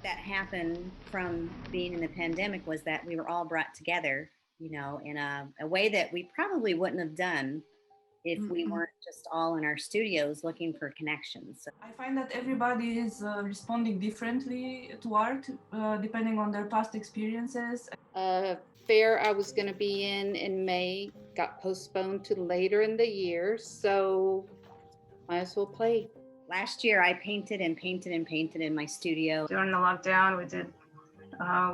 That happened from being in the pandemic was that we were all brought together, in a way that we probably wouldn't have done if we weren't just all in our studios looking for connections. So I find that everybody is responding differently to art, depending on their past experiences. Fair I was going to be in May got postponed to later in the year, so might as well play. last year I painted and painted and painted in my studio. During the lockdown, we did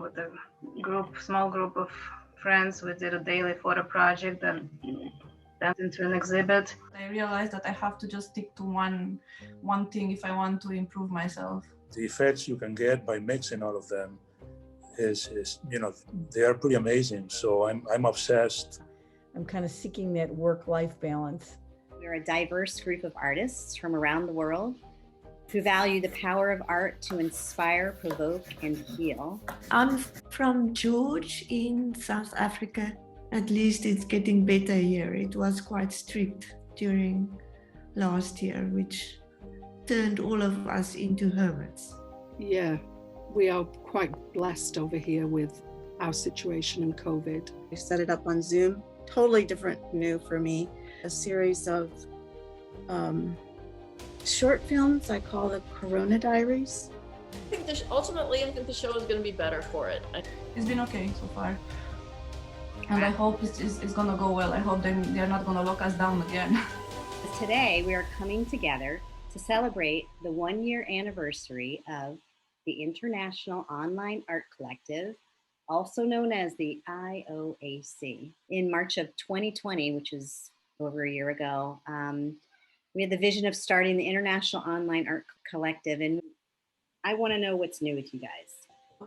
with a small group of friends, we did a daily photo project and went into an exhibit. I realized that I have to just stick to one thing if I want to improve myself. The effects you can get by mixing all of them is they are pretty amazing. So I'm obsessed. I'm kind of seeking that work-life balance. We're a diverse group of artists from around the world who value the power of art to inspire, provoke, and heal. I'm from George in South Africa. At least it's getting better here. It was quite strict during last year, which turned all of us into hermits. Yeah, we are quite blessed over here with our situation in COVID. We set it up on Zoom, totally different, new for me. A series of short films I call the Corona Diaries. I think ultimately the show is going to be better for it. It's been okay so far. And I hope it's going to go well. I hope they're not going to lock us down again. Today, we are coming together to celebrate the 1-year anniversary of the International Online Art Collective, also known as the IOAC. In March of 2020, which is over a year ago, we had the vision of starting the International Online Art Collective, and I want to know what's new with you guys.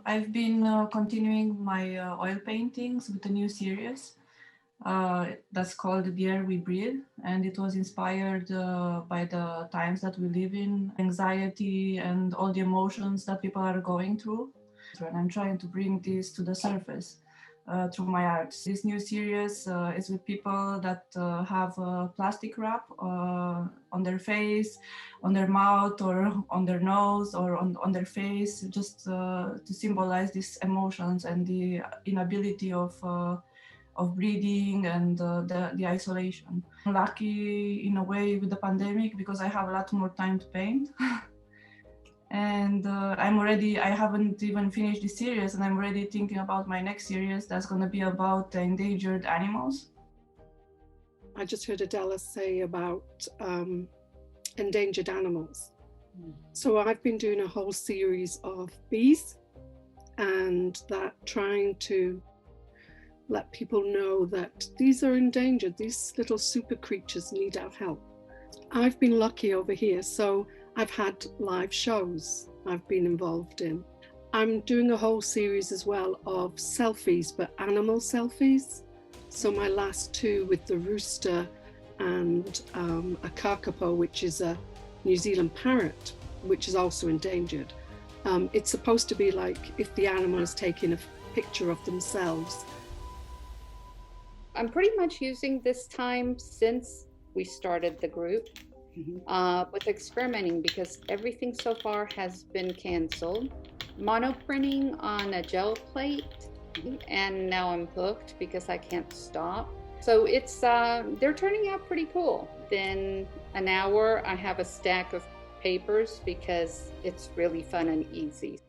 I've been continuing my oil paintings with a new series that's called The Air We Breathe, and it was inspired by the times that we live in, anxiety and all the emotions that people are going through. And I'm trying to bring this to the surface through my art. This new series is with people that have plastic wrap on their face, on their mouth, or on their nose, or on their face, just to symbolize these emotions and the inability of breathing and the isolation. I'm lucky in a way with the pandemic because I have a lot more time to paint. And I haven't even finished the series, and I'm already thinking about my next series that's going to be about endangered animals. I just heard Adela say about endangered animals. So I've been doing a whole series of bees, and that trying to let people know that these are endangered. These little super creatures need our help. I've been lucky over here, so I've had live shows I've been involved in. I'm doing a whole series as well of selfies, but animal selfies. So my last two with the rooster and a kakapo, which is a New Zealand parrot, which is also endangered. It's supposed to be like if the animal is taking a picture of themselves. I'm pretty much using this time since we started the group with experimenting, because everything so far has been canceled. Monoprinting on a gel plate, and now I'm hooked because I can't stop. So it's they're turning out pretty cool. Then an hour I have a stack of papers because it's really fun and easy.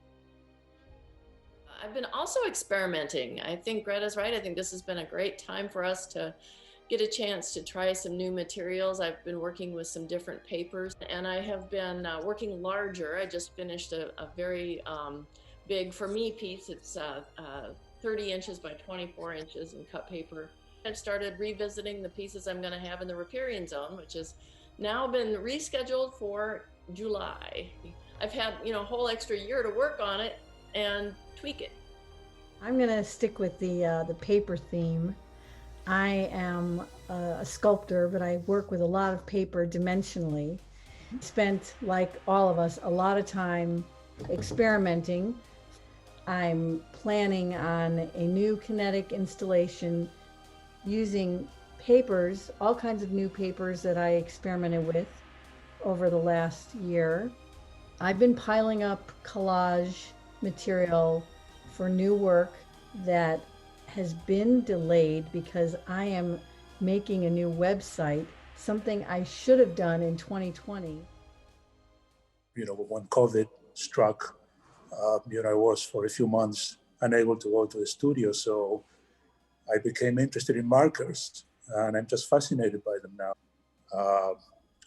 I've been also experimenting. I think Greta's right. I think this has been a great time for us to get a chance to try some new materials. I've been working with some different papers, and I have been working larger. I just finished a very big, for me, piece. It's 30 inches by 24 inches in cut paper. I've started revisiting the pieces I'm going to have in the riparian zone, which has now been rescheduled for July. I've had, a whole extra year to work on it and tweak it. I'm going to stick with the paper theme. I am a sculptor, but I work with a lot of paper dimensionally. Spent, like all of us, a lot of time experimenting. I'm planning on a new kinetic installation using papers, all kinds of new papers that I experimented with over the last year. I've been piling up collage material for new work that has been delayed because I am making a new website, something I should have done in 2020. When COVID struck, I was for a few months unable to go to the studio, so I became interested in markers, and I'm just fascinated by them now.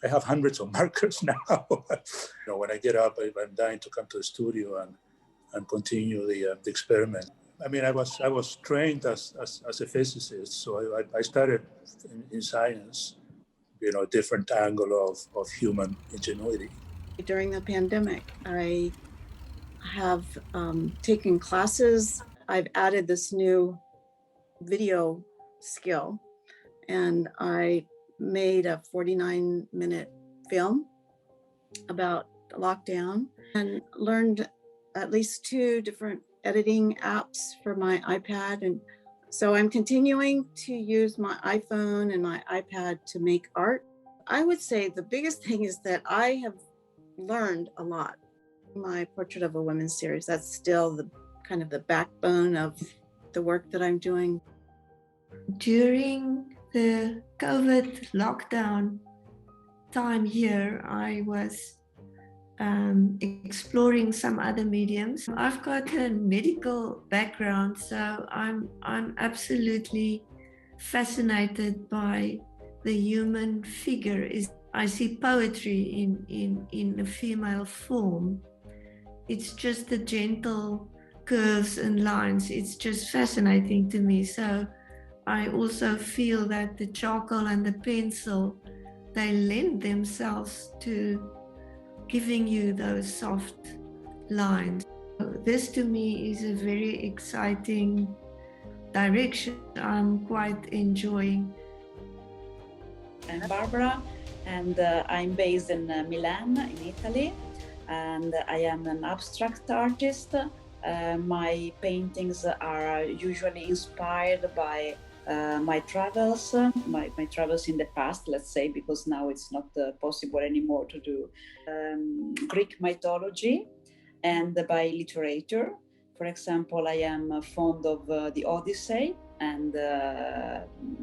I have hundreds of markers now. When I get up, I'm dying to come to the studio and continue the experiment. I mean, I was trained as a physicist, so I started in science, a different angle of human ingenuity. During the pandemic, I have taken classes. I've added this new video skill, and I made a 49-minute film about the lockdown and learned at least 2 different editing apps for my iPad. And so I'm continuing to use my iPhone and my iPad to make art. I would say the biggest thing is that I have learned a lot. My Portrait of a Woman series, that's still the kind of the backbone of the work that I'm doing. During the COVID lockdown time here, I was exploring some other mediums. I've got a medical background, so I'm absolutely fascinated by the human figure. I see poetry in a female form. It's just the gentle curves and lines. It's just fascinating to me. So I also feel that the charcoal and the pencil, they lend themselves to giving you those soft lines. This to me is a very exciting direction I'm quite enjoying. I'm Barbara, and I'm based in Milan, in Italy, and I am an abstract artist. My paintings are usually inspired by my travels, my travels in the past, let's say, because now it's not possible anymore to do Greek mythology, and by literature. For example, I am fond of the Odyssey, and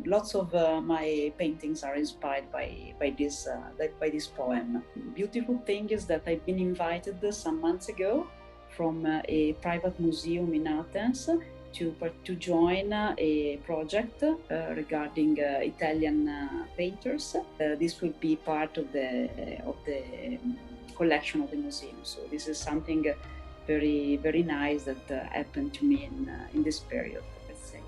lots of my paintings are inspired by this poem. Beautiful thing is that I've been invited some months ago from a private museum in Athens to join a project regarding Italian painters. This will be part of the collection of the museum. So this is something very, very nice that happened to me in this period, let's say.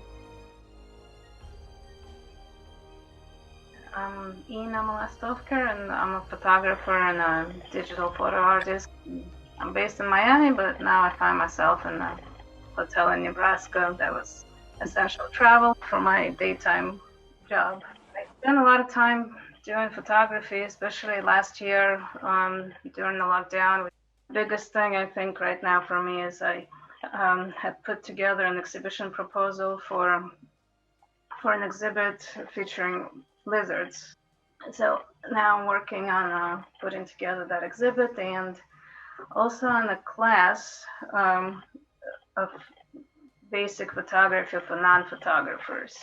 I'm Malostovker, and I'm a photographer and a digital photo artist. I'm based in Miami, but now I find myself in a hotel in Nebraska. That was essential travel for my daytime job. I spent a lot of time doing photography, especially last year during the lockdown. The biggest thing I think right now for me is I had put together an exhibition proposal for an exhibit featuring lizards. So now I'm working on putting together that exhibit, and also on a class of basic photography for non-photographers.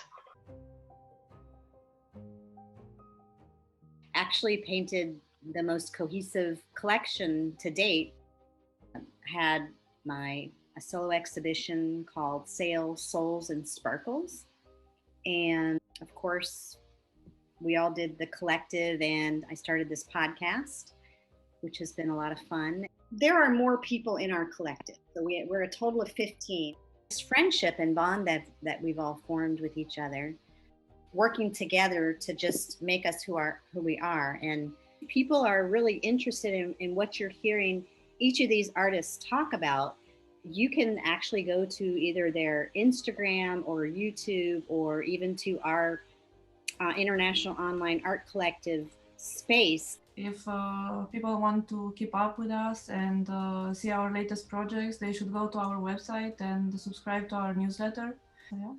Actually painted the most cohesive collection to date. Had a solo exhibition called Sails, Souls, and Sparkles. And of course, we all did the collective, and I started this podcast, which has been a lot of fun. There are more people in our collective. So we're a total of 15. This friendship and bond that we've all formed with each other, working together to just make us who we are. And people are really interested in what you're hearing each of these artists talk about. You can actually go to either their Instagram or YouTube, or even to our International Online Art Collective space. If people want to keep up with us and see our latest projects, they should go to our website and subscribe to our newsletter. Yeah.